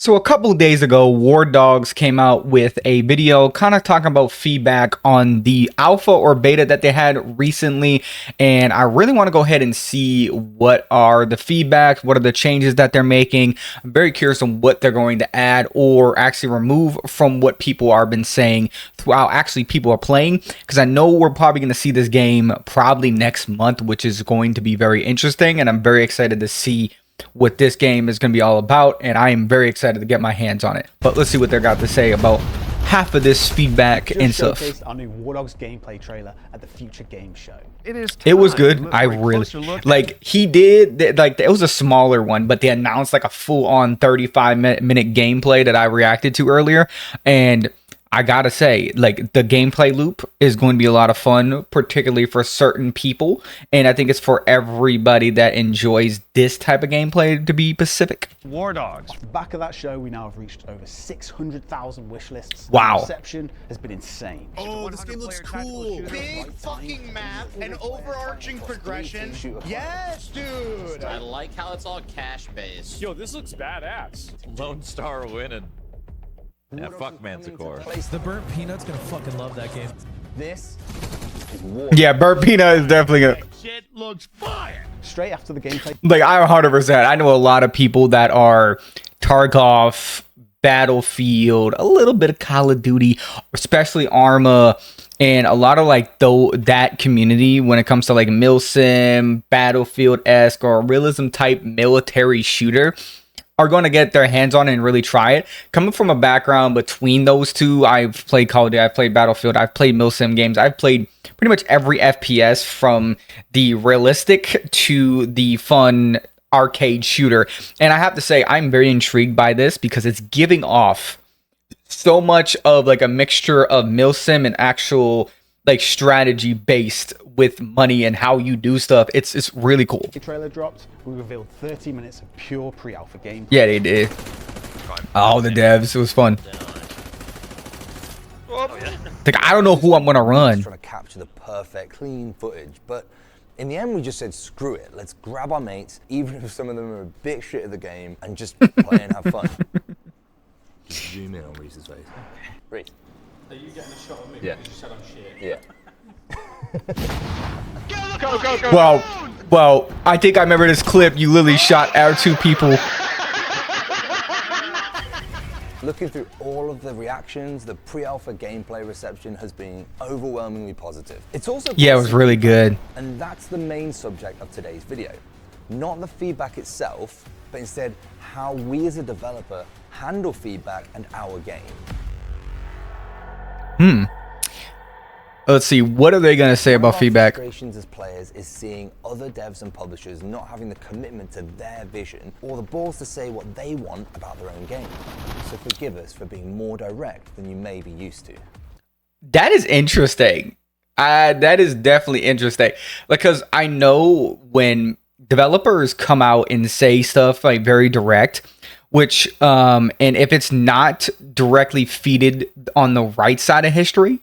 So a couple days ago, Wardogs came out with a video kind of talking about feedback on the alpha or beta that they had recently. And I really want to go ahead and see what are the feedbacks, what are the changes that they're making. I'm very curious on what they're going to add or actually remove from what people have been saying throughout actually people are playing. Because I know we're probably going to see this game probably next month, which is going to be very interesting. And I'm very excited to see what this game is going to be all about, and I am very excited to get my hands on it. But let's see what they're got to say about half of this feedback and stuff. Our new Wardogs gameplay trailer at the Future Game Show. It was good. I really like. He did like it was a smaller one, but they announced like a full-on 35-minute gameplay that I reacted to earlier, and I gotta say, like, the gameplay loop is going to be a lot of fun, particularly for certain people. And I think it's for everybody that enjoys this type of gameplay, to be specific. Wardogs. Off the back of that show, we now have reached over 600,000 wish lists. Wow. The reception has been insane. Oh, this game looks cool. Big fucking map and overarching progression. Yes, dude. I like how it's all cash-based. Yo, this looks badass. Lone Star winning. Yeah, fuck Manticore. The burnt peanut's gonna fucking love that game. This is Wardogs. Yeah, Burnt Peanut is definitely gonna. Shit looks fire. Straight after the gameplay. Like, I 100%. I know a lot of people that are Tarkov, Battlefield, a little bit of Call of Duty, especially Arma, and a lot of like that community when it comes to like milsim, Battlefield-esque, or realism type military shooter, are going to get their hands on it and really try it. Coming from a background between those two, I've played Call of Duty, I've played Battlefield, I've played milsim games, I've played pretty much every FPS from the realistic to the fun arcade shooter. And I have to say, I'm very intrigued by this because it's giving off so much of like a mixture of milsim and actual like strategy based with money and how you do stuff. It's really cool. The trailer dropped. We revealed 30 minutes of pure pre-alpha gameplay. Yeah, they did. Oh, the devs. It was fun. Like, I don't know who I'm gonna run. Trying to capture the perfect, clean footage, but in the end, we just said, screw it. Let's grab our mates, even if some of them are a bit shit at the game, and just play and have fun. Just zoom in on Reese's face. Reese. Are you getting a shot of me? Yeah. Because you said I'm shit. Yeah. Well, I think I remember this clip. You literally shot our two people. Looking through all of the reactions, the pre-alpha gameplay reception has been overwhelmingly positive. It's also Yeah, it was really good. And that's the main subject of today's video. Not the feedback itself, but instead how we as a developer handle feedback and our game. Let's see, what are they gonna say about feedback? Frustrations as players is seeing other devs and publishers not having the commitment to their vision or the balls to say what they want about their own game. So forgive us for being more direct than you may be used to. That is interesting. That is definitely interesting, because I know when developers come out and say stuff like very direct, which and if it's not directly feeded on the right side of history,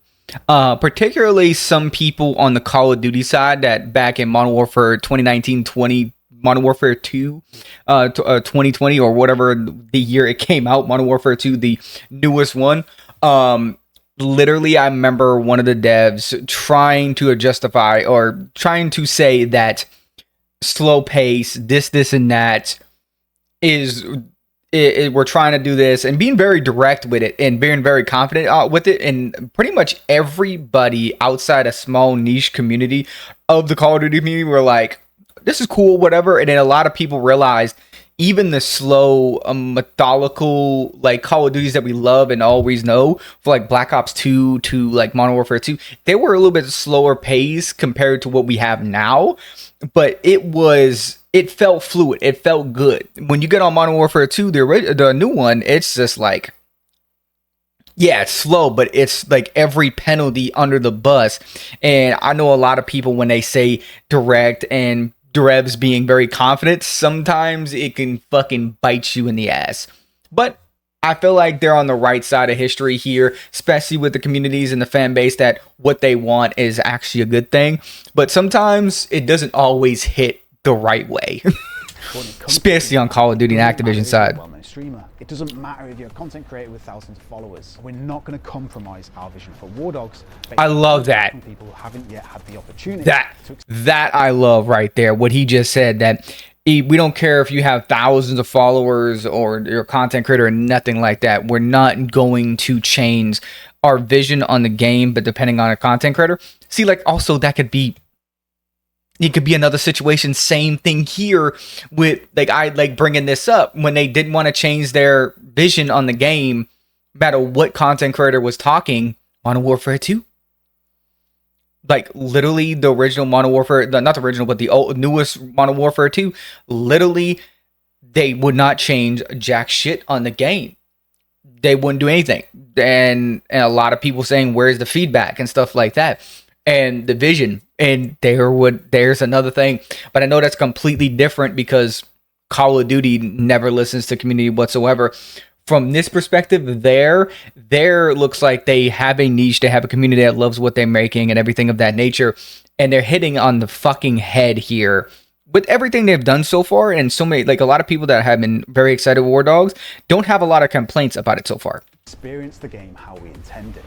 particularly some people on the Call of Duty side that back in Modern Warfare 2019-20, Modern Warfare 2, 2020 or whatever the year it came out, Modern Warfare 2, the newest one. Literally, I remember one of the devs trying to justify or trying to say that slow pace, this, and that is... we're trying to do this and being very direct with it and being very confident with it. And pretty much everybody outside a small niche community of the Call of Duty community were like, this is cool, whatever. And then a lot of people realized even the slow, methodical, like Call of Duties that we love and always know, for like Black Ops 2 to like Modern Warfare 2, they were a little bit slower pace compared to what we have now. But it felt fluid. It felt good. When you get on Modern Warfare 2, the new one, it's just like, yeah, it's slow, but it's like every penalty under the bus. And I know a lot of people, when they say direct and devs being very confident, sometimes it can fucking bite you in the ass. But I feel like they're on the right side of history here, especially with the communities and the fan base, that what they want is actually a good thing. But sometimes it doesn't always hit the right way. But when it comes Especially on Call of Duty and it doesn't Activision matter if side. you're a well-known streamer. It doesn't matter if you're a content creator with thousands of followers. We're not going to compromise our vision for Wardogs. I love that. From people who haven't yet had the opportunity That I love right there. What he just said, that we don't care if you have thousands of followers or you're a content creator or nothing like that. We're not going to change our vision on the game, but depending on a content creator. See, like, also that could be, it could be another situation. Same thing here with, like, I like bringing this up when they didn't want to change their vision on the game, no matter what content creator was talking. Modern Warfare 2, like, literally the original Modern Warfare, not the original, but the newest Modern Warfare 2, literally they would not change jack shit on the game. They wouldn't do anything, and a lot of people saying, where's the feedback and stuff like that, and the vision. And there's another thing, but I know that's completely different because Call of Duty never listens to community whatsoever. From this perspective, there looks like they have a niche. They have a community that loves what they're making and everything of that nature, and they're hitting on the fucking head here with everything they've done so far. And so many, like, a lot of people that have been very excited with Wardogs don't have a lot of complaints about it so far. Experience the game how we intended.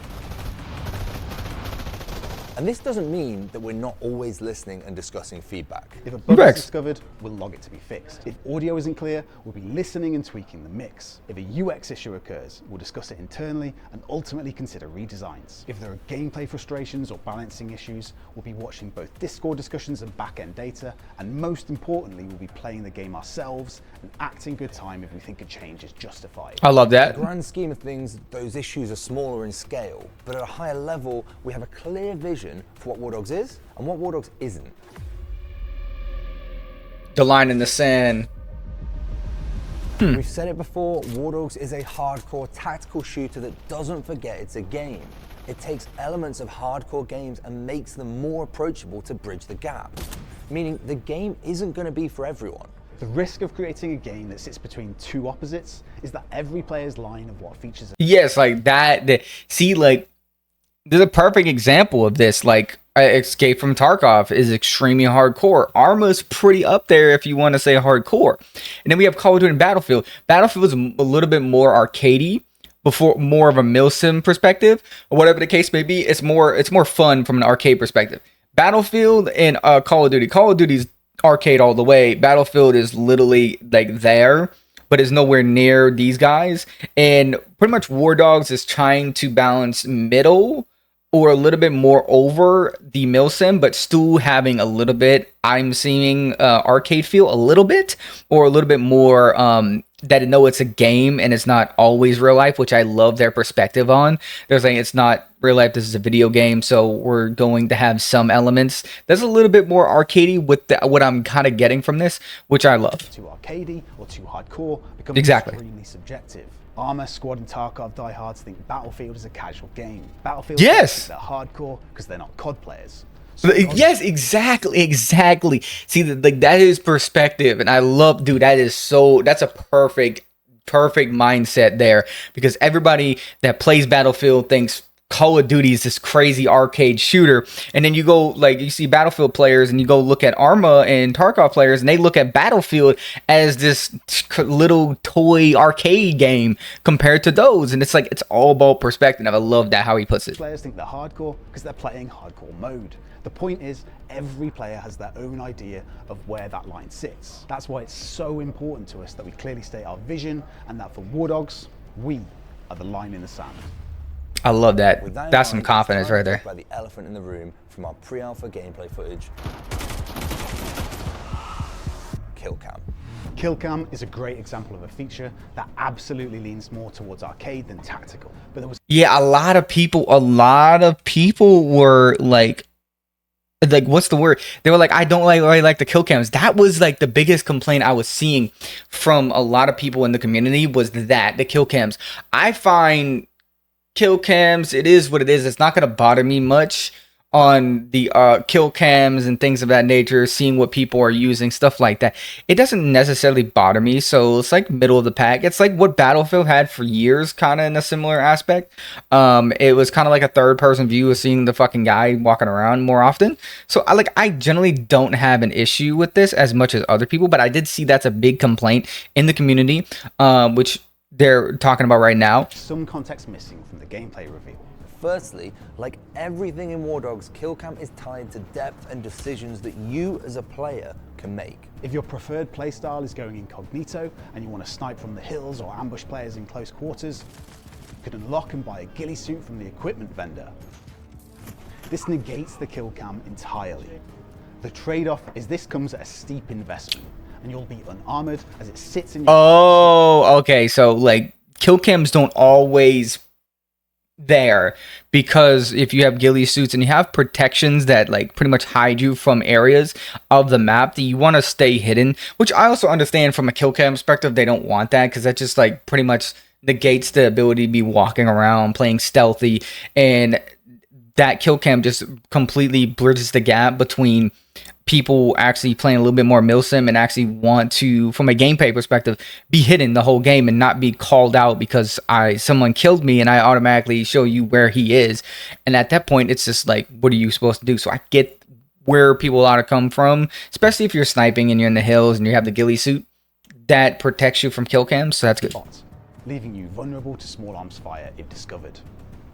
And this doesn't mean that we're not always listening and discussing feedback. If a bug is discovered, we'll log it to be fixed. If audio isn't clear, we'll be listening and tweaking the mix. If a UX issue occurs, we'll discuss it internally and ultimately consider redesigns. If there are gameplay frustrations or balancing issues, we'll be watching both Discord discussions and back-end data, and most importantly, we'll be playing the game ourselves and acting good time if we think a change is justified. I love that. In the grand scheme of things, those issues are smaller in scale, but at a higher level, we have a clear vision for what Wardogs is and what Wardogs isn't. The line in the sand. We've said it before, Wardogs is a hardcore tactical shooter that doesn't forget it's a game. It takes elements of hardcore games and makes them more approachable to bridge the gap. Meaning the game isn't going to be for everyone. The risk of creating a game that sits between two opposites is that every player's line of what features... Yes, like that. See, like, there's a perfect example of this. Like, Escape from Tarkov is extremely hardcore. Arma's pretty up there if you want to say hardcore. And then we have Call of Duty and Battlefield. Battlefield is a little bit more arcadey, before more of a milsim perspective, or whatever the case may be. It's more fun from an arcade perspective. Battlefield and Call of Duty's arcade all the way. Battlefield is literally like there, but is nowhere near these guys. And pretty much Wardogs is trying to balance middle or a little bit more over the milsim, but still having a little bit, I'm seeing arcade feel a little bit, or a little bit more that I know it's a game and it's not always real life, which I love their perspective on. They're saying it's not real life, this is a video game, so we're going to have some elements that's a little bit more arcadey with what I'm kind of getting from this, which I love. Too arcadey or too hardcore becomes extremely subjective. Arma, Squad, and Tarkov diehards think Battlefield is a casual game. Battlefield, yes, they're hardcore because they're not COD players. So yes, exactly. See, like, that is perspective, and I love, dude. That's a perfect mindset there, because everybody that plays Battlefield thinks Call of Duty is this crazy arcade shooter, and then you go, like, you see Battlefield players and you go look at Arma and Tarkov players and they look at Battlefield as this little toy arcade game compared to those, and it's like, it's all about perspective. I love that how he puts it. Players think they're hardcore because they're playing hardcore mode. The point is, every player has their own idea of where that line sits. That's why it's so important to us that we clearly state our vision, and that for Wardogs, we are the line in the sand. I love that. That's some confidence right there. By the elephant in the room from our pre-alpha gameplay footage. Killcam. Killcam is a great example of a feature that absolutely leans more towards arcade than tactical. But there was a lot of people were like, what's the word? They were like, I don't really like the kill cams. That was like the biggest complaint I was seeing from a lot of people in the community, was that the kill cams. I find kill cams, it is what it is. It's not going to bother me much on the kill cams and things of that nature, seeing what people are using, stuff like that. It doesn't necessarily bother me. So it's like middle of the pack. It's like what Battlefield had for years, kind of in a similar aspect. It was kind of like a third person view of seeing the fucking guy walking around more often. So I generally don't have an issue with this as much as other people, but I did see that's a big complaint in the community, which they're talking about right now. Some context missing from the gameplay reveal. Firstly, like everything in Wardogs, killcam is tied to depth and decisions that you as a player can make. If your preferred playstyle is going incognito and you want to snipe from the hills or ambush players in close quarters, you can unlock and buy a ghillie suit from the equipment vendor. This negates the killcam entirely. The trade-off is this comes at a steep investment, and you'll be unarmored as it sits in your... Oh, okay. So like kill cams don't always there, because if you have ghillie suits and you have protections that like pretty much hide you from areas of the map that you want to stay hidden, which I also understand from a kill cam perspective, they don't want that because that just like pretty much negates the ability to be walking around playing stealthy, and that kill cam just completely bridges the gap between people actually playing a little bit more milsim and actually want to, from a gameplay perspective, be hidden the whole game and not be called out because someone killed me and I automatically show you where he is. And at that point, it's just like, what are you supposed to do? So I get where people ought to come from, especially if you're sniping and you're in the hills and you have the ghillie suit that protects you from kill cams. So that's good. Leaving you vulnerable to small arms fire if discovered.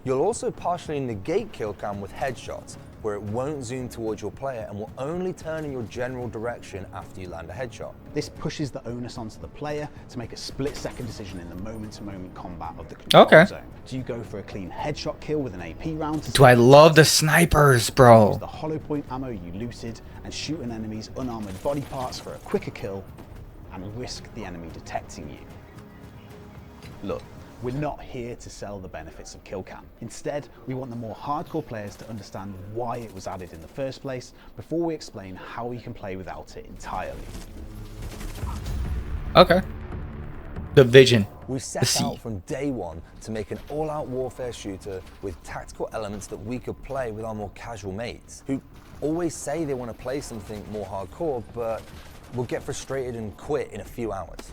You'll also partially negate killcam with headshots, where it won't zoom towards your player and will only turn in your general direction after you land a headshot. This pushes the onus onto the player to make a split-second decision in the moment-to-moment combat of the control zone. Do you go for a clean headshot kill with an AP round? Do I love the snipers, bro? Use the hollow point ammo you looted and shoot an enemy's unarmored body parts for a quicker kill and risk the enemy detecting you. Look, we're not here to sell the benefits of killcam. Instead, we want the more hardcore players to understand why it was added in the first place before we explain how you can play without it entirely. Okay. The vision. We set out from day one to make an all-out warfare shooter with tactical elements that we could play with our more casual mates, who always say they want to play something more hardcore, but will get frustrated and quit in a few hours.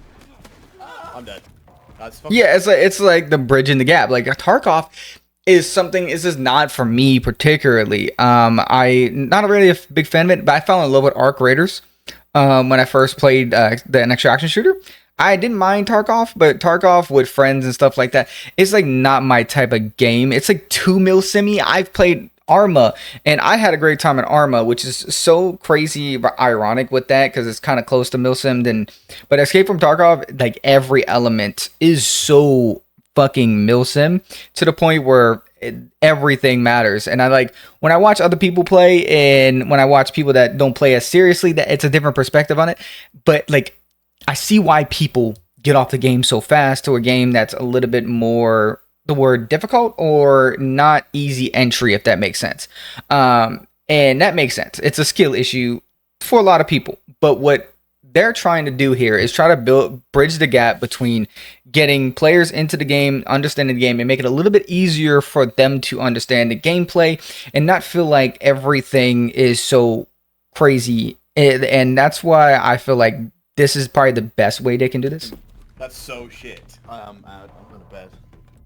I'm dead. Yeah, it's like the bridge in the gap. Like Tarkov is something. This is not for me particularly. I not really a big fan of it, but I fell in love with Arc Raiders when I first played an extraction shooter. I didn't mind Tarkov, but Tarkov with friends and stuff like that, it's like not my type of game. It's like 2 mil simi. I've played Arma, and I had a great time in Arma, which is so crazy ironic with that because it's kind of close to milsim. But Escape from Tarkov, like every element is so fucking milsim to the point where everything matters. And I like when I watch other people play, and when I watch people that don't play as seriously, that it's a different perspective on it. But like I see why people get off the game so fast to a game that's a little bit more, the word difficult or not easy entry, if that makes sense. And that makes sense. It's a skill issue for a lot of people. But what they're trying to do here is try to bridge the gap between getting players into the game, understanding the game, and make it a little bit easier for them to understand the gameplay and not feel like everything is so crazy. And that's why I feel like this is probably the best way they can do this. That's so shit. I'm out. I'm going to bed.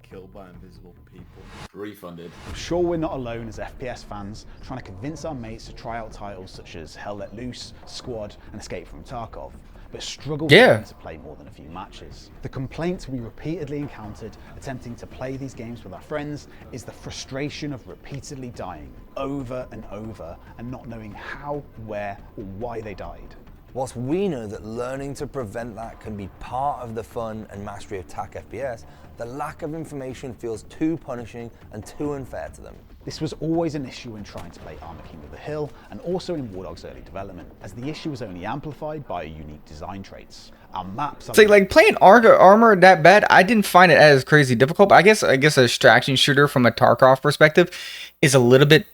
Killed by invisible people. Refunded. I'm sure we're not alone as FPS fans trying to convince our mates to try out titles such as Hell Let Loose, Squad, and Escape from Tarkov, but struggle to play more than a few matches. The complaint we repeatedly encountered attempting to play these games with our friends is the frustration of repeatedly dying over and over and not knowing how, where, or why they died. Whilst we know that learning to prevent that can be part of the fun and mastery of TAC FPS, the lack of information feels too punishing and too unfair to them. This was always an issue when trying to play Armour King of the Hill, and also in Wardogs' early development, as the issue was only amplified by unique design traits. Our maps are like playing Armor that bad. I didn't find it as crazy difficult, but I guess a extraction shooter from a Tarkov perspective is a little bit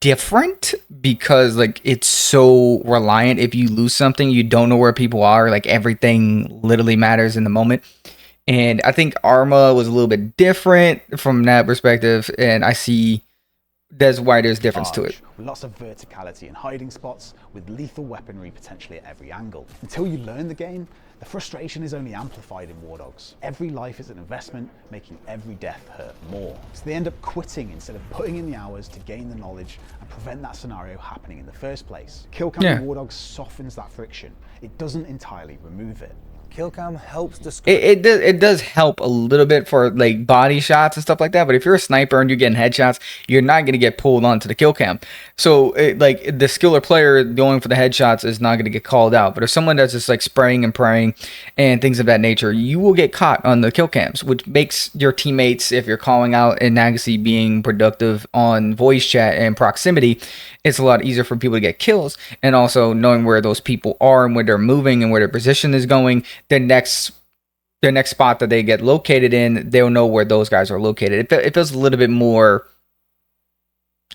different because like it's so reliant. If you lose something, you don't know where people are. Like everything literally matters in the moment. And I think Arma was a little bit different from that perspective. And I see that's why there's difference to it. With lots of verticality and hiding spots, with lethal weaponry potentially at every angle. Until you learn the game, the frustration is only amplified in Wardogs. Every life is an investment, making every death hurt more. So they end up quitting instead of putting in the hours to gain the knowledge and prevent that scenario happening in the first place. Killcam in Wardogs softens that friction. It doesn't entirely remove it. Killcam helps discourage. It does help a little bit for like body shots and stuff like that. But if you're a sniper and you're getting headshots, you're not going to get pulled onto the kill cam. So like the skiller player going for the headshots is not going to get called out. But if someone that's just like spraying and praying and things of that nature, you will get caught on the kill cams, which makes your teammates, if you're calling out and actually being productive on voice chat and proximity, it's a lot easier for people to get kills. And also knowing where those people are and where they're moving and where their position is going, their next spot that they get located in, they'll know where those guys are located. It feels a little bit more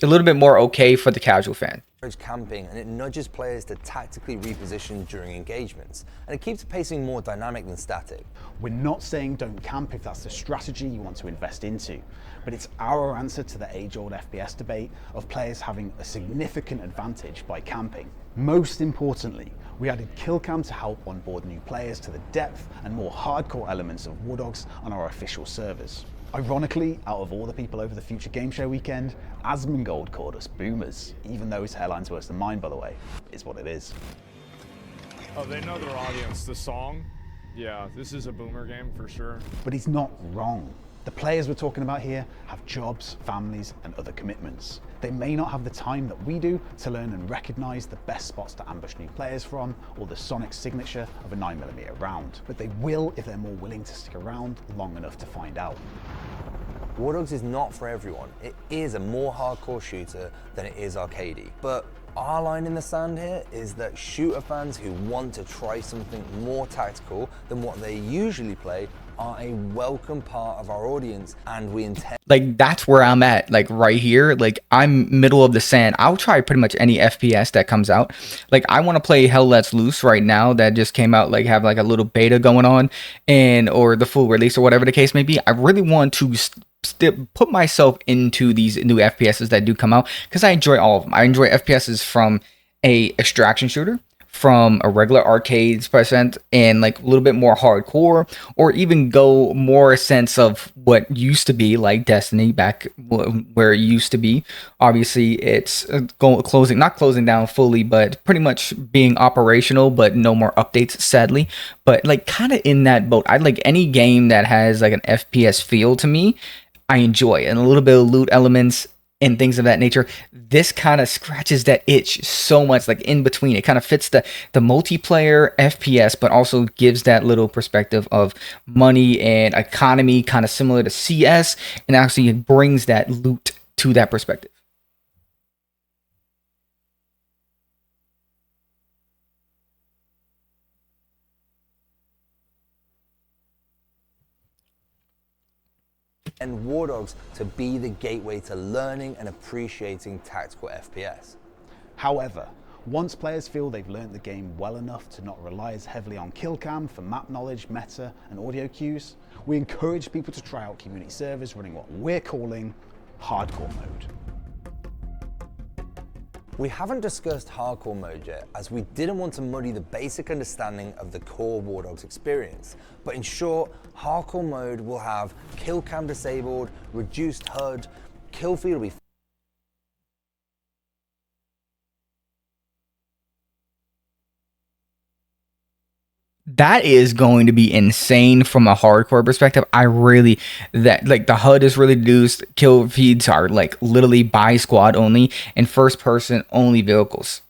okay for the casual fan. Camping, and it nudges players to tactically reposition during engagements, and it keeps pacing more dynamic than static. We're not saying don't camp if that's the strategy you want to invest into, but it's our answer to the age-old FPS debate of players having a significant advantage by camping. Most importantly, we added killcam to help onboard new players to the depth and more hardcore elements of Wardogs on our official servers. Ironically, out of all the people over the Future Game Show weekend, Asmongold called us boomers, even though his hairline's worse than mine, by the way. It's what it is. Oh, they know their audience. The song? Yeah, this is a boomer game for sure. But he's not wrong. The players we're talking about here have jobs, families, and other commitments. They may not have the time that we do to learn and recognize the best spots to ambush new players from, or the sonic signature of a 9mm round, but they will if they're more willing to stick around long enough to find out. Wardogs is not for everyone. It is a more hardcore shooter than it is arcadey. But our line in the sand here is that shooter fans who want to try something more tactical than what they usually play are a welcome part of our audience, and we intend. Like, that's where I'm at, like right here. Like, I'm middle of the sand. I'll try pretty much any FPS that comes out. Like, I want to play Hell Let's Loose right now that just came out, like have like a little beta going on, and or the full release or whatever the case may be. I really want to put myself into these new FPSs that do come out, because I enjoy all of them. I enjoy FPSs from a extraction shooter, from a regular arcades percent, and like a little bit more hardcore, or even go more a sense of what used to be like Destiny back where it used to be. Obviously it's not closing down fully, but pretty much being operational, but no more updates, sadly. But like kind of in that boat. I like any game that has like an FPS feel to me, I enjoy, and a little bit of loot elements and things of that nature. This kind of scratches that itch so much, like in between. It kind of fits the multiplayer FPS, but also gives that little perspective of money and economy, kind of similar to CS, and actually it brings that loot to that perspective. And Wardogs to be the gateway to learning and appreciating tactical FPS. However, once players feel they've learned the game well enough to not rely as heavily on killcam for map knowledge, meta, and audio cues, we encourage people to try out community servers running what we're calling hardcore mode. We haven't discussed hardcore mode yet, as we didn't want to muddy the basic understanding of the core Wardogs experience. But in short, hardcore mode will have kill cam disabled, reduced HUD, kill feed will be that is going to be insane from a hardcore perspective. The HUD is really reduced. Kill feeds are like literally by squad only, and first person only vehicles.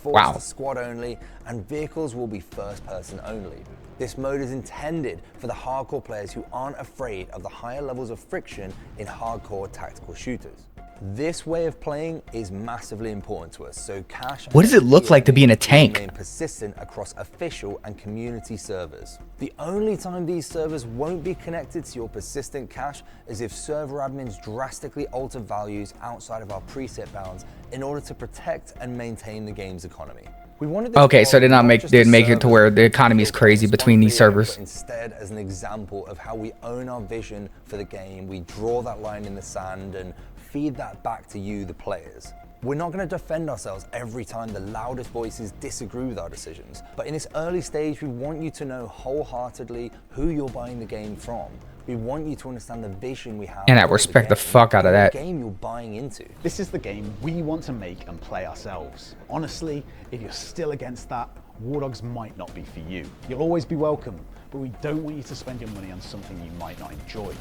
Wow. Squad only, and vehicles will be first person only. This mode is intended for the hardcore players who aren't afraid of the higher levels of friction in hardcore tactical shooters. This way of playing is massively important to us, so cache. What does it look like to be in a tank? Remain persistent across official and community servers. The only time these servers won't be connected to your persistent cache is if server admins drastically alter values outside of our preset bounds in order to protect and maintain the game's economy. We wanted this Okay, so world not just didn't to make it serve to as where a the economy is neutral crazy between these frontier, servers. but instead as an example of how we own our vision for the game, we draw that line in the sand and feed that back to you, the players. We're not going to defend ourselves every time the loudest voices disagree with our decisions, but in this early stage, we want you to know wholeheartedly who you're buying the game from. We want you to understand the vision we have. And I for respect the game fuck out of and that. The game you're buying into. This is the game we want to make and play ourselves. Honestly, if you're still against that, Wardogs might not be for you. You'll always be welcome, but we don't want you to spend your money on something you might not enjoy.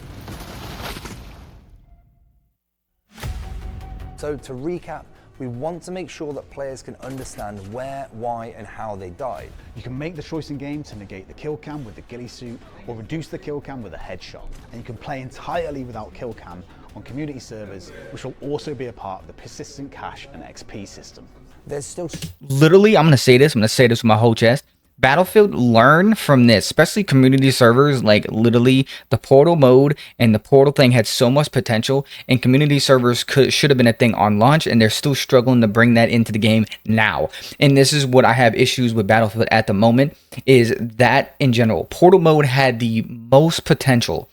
So to recap, we want to make sure that players can understand where, why, and how they died. You can make the choice in game to negate the kill cam with the ghillie suit or reduce the kill cam with a headshot. And you can play entirely without kill cam on community servers, which will also be a part of the persistent cache and XP system. There's still Literally, I'm gonna say this with my whole chest. Battlefield, learn from this, especially community servers. Like literally the portal mode and the portal thing had so much potential, and community servers should have been a thing on launch, and they're still struggling to bring that into the game now. And this is what I have issues with Battlefield at the moment, is that in general portal mode had the most potential,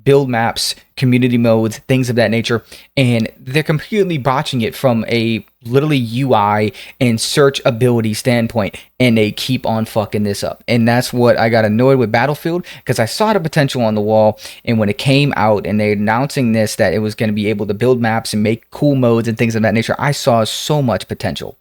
build maps, community modes, things of that nature, and they're completely botching it from a literally UI and search ability standpoint, and they keep on fucking this up. And that's what I got annoyed with Battlefield, because I saw the potential on the wall, and when it came out and they're announcing this, that it was going to be able to build maps and make cool modes and things of that nature, I saw so much potential,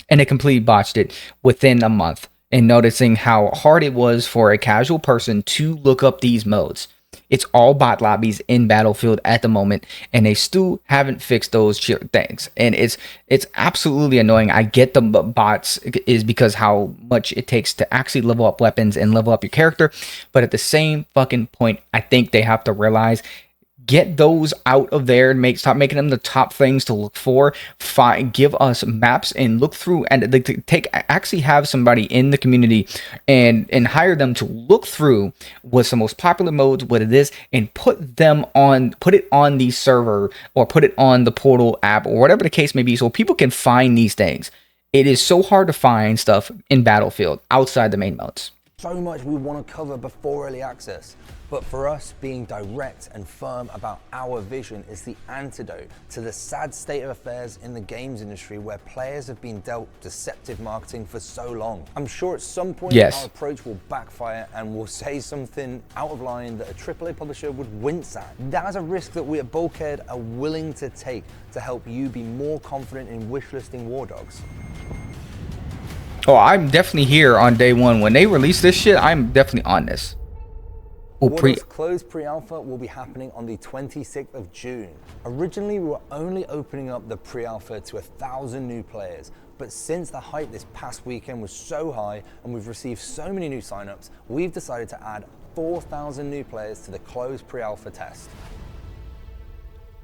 and they completely botched it within a month. And noticing how hard it was for a casual person to look up these modes. It's all bot lobbies in Battlefield at the moment, and they still haven't fixed those things. And it's absolutely annoying. I get the bots is because how much it takes to actually level up weapons and level up your character, but at the same fucking point, I think they have to realize, get those out of there and stop making them the top things to look for. Give us maps and look through, and actually have somebody in the community and hire them to look through what's the most popular modes, what it is, and put it on the server or put it on the portal app or whatever the case may be, so people can find these things. It is so hard to find stuff in Battlefield outside the main modes. So much we want to cover before early access, but for us, being direct and firm about our vision is the antidote to the sad state of affairs in the games industry, where players have been dealt deceptive marketing for so long. I'm sure at some point our approach will backfire and we'll say something out of line that a AAA publisher would wince at. That is a risk that we at Bulkhead are willing to take to help you be more confident in wishlisting Wardogs. Oh, I'm definitely here on day one. When they release this shit, I'm definitely on this. Wardogs closed pre-alpha will be happening on the 26th of June. Originally, we were only opening up the pre-alpha to 1,000 new players, but since the hype this past weekend was so high and we've received so many new signups, we've decided to add 4,000 new players to the closed pre-alpha test.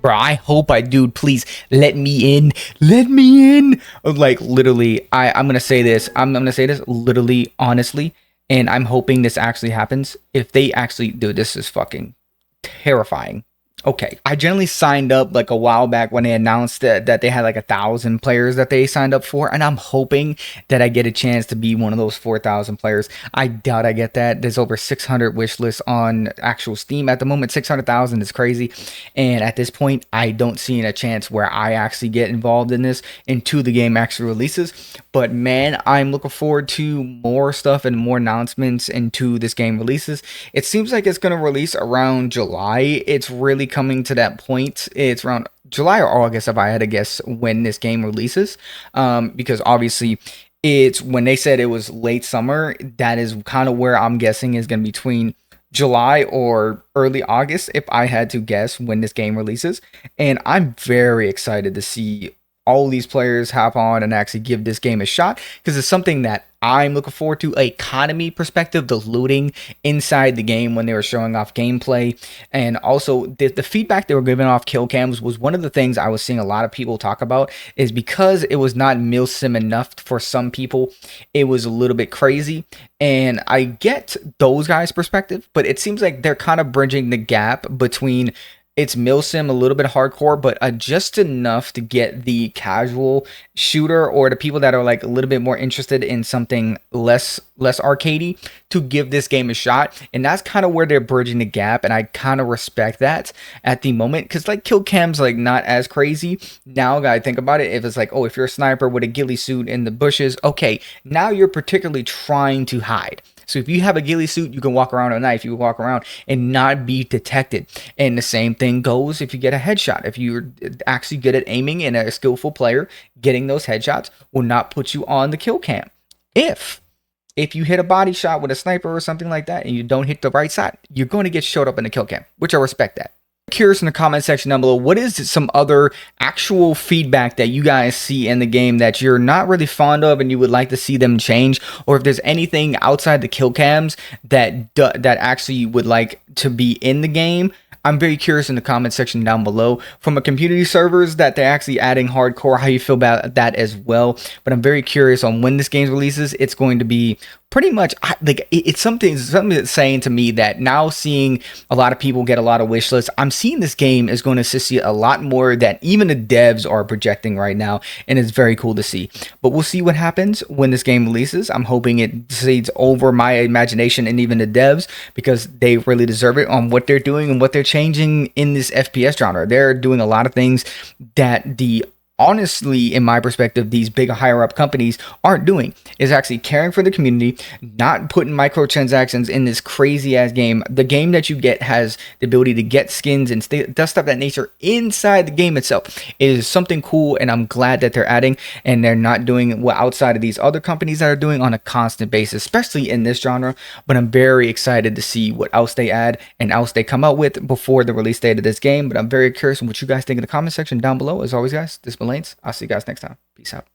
Bro, I hope dude, please let me in. Let me in. Like literally, I'm gonna say this. I'm gonna say this literally, honestly, and I'm hoping this actually happens. If they actually do, this is fucking terrifying. Okay, I generally signed up like a while back when they announced that they had like 1,000 players that they signed up for, and I'm hoping that I get a chance to be one of those 4,000 players. I doubt I get that. There's over 600 wish lists on actual Steam at the moment. 600,000 is crazy, and at this point, I don't see a chance where I actually get involved in this until the game actually releases. But man, I'm looking forward to more stuff and more announcements into this game releases. It seems like it's going to release around July. It's really coming to that point. It's around July or August, if I had to guess, when this game releases, because obviously it's when they said it was late summer, that is kind of where I'm guessing is going to be between July or early August, if I had to guess, when this game releases. And I'm very excited to see all these players hop on and actually give this game a shot, because it's something that I'm looking forward to. Economy perspective, the looting inside the game when they were showing off gameplay, and also the feedback they were giving off kill cams was one of the things I was seeing a lot of people talk about, is because it was not milsim enough for some people, it was a little bit crazy. And I get those guys' perspective, but it seems like they're kind of bridging the gap between It's milsim, a little bit hardcore, but just enough to get the casual shooter or the people that are like a little bit more interested in something less arcadey to give this game a shot. And that's kind of where they're bridging the gap, and I kind of respect that at the moment, because like kill cam's like not as crazy. Now I think about it, if it's like, oh, if you're a sniper with a ghillie suit in the bushes, okay, now you're particularly trying to hide. So if you have a ghillie suit, you can walk around with a knife, you can walk around and not be detected. And the same thing goes if you get a headshot. If you're actually good at aiming and a skillful player, getting those headshots will not put you on the kill cam. If you hit a body shot with a sniper or something like that and you don't hit the right side, you're going to get showed up in the kill cam, which I respect that. Curious in the comment section down below, what is some other actual feedback that you guys see in the game that you're not really fond of and you would like to see them change, or if there's anything outside the kill cams that actually you would like to be in the game. I'm very curious in the comment section down below. From a community servers that they're actually adding hardcore, how you feel about that as well. But I'm very curious on when this game releases. It's going to be pretty much like it's something that's saying to me that now seeing a lot of people get a lot of wish lists, I'm seeing this game is going to succeed a lot more than even the devs are projecting right now, and it's very cool to see. But we'll see what happens when this game releases. I'm hoping it succeeds over my imagination and even the devs, because they really deserve it on what they're doing and what they're changing in this FPS genre. They're doing a lot of things that honestly, in my perspective, these big higher up companies aren't doing, is actually caring for the community, not putting microtransactions in this crazy ass game. The game that you get has the ability to get skins and does stuff of that nature inside the game itself. It is something cool, and I'm glad that they're adding, and they're not doing what outside of these other companies that are doing on a constant basis, especially in this genre. But I'm very excited to see what else they add and else they come out with before the release date of this game. But I'm very curious what you guys think in the comment section down below. As always, guys, this is Lanes. I'll see you guys next time. Peace out.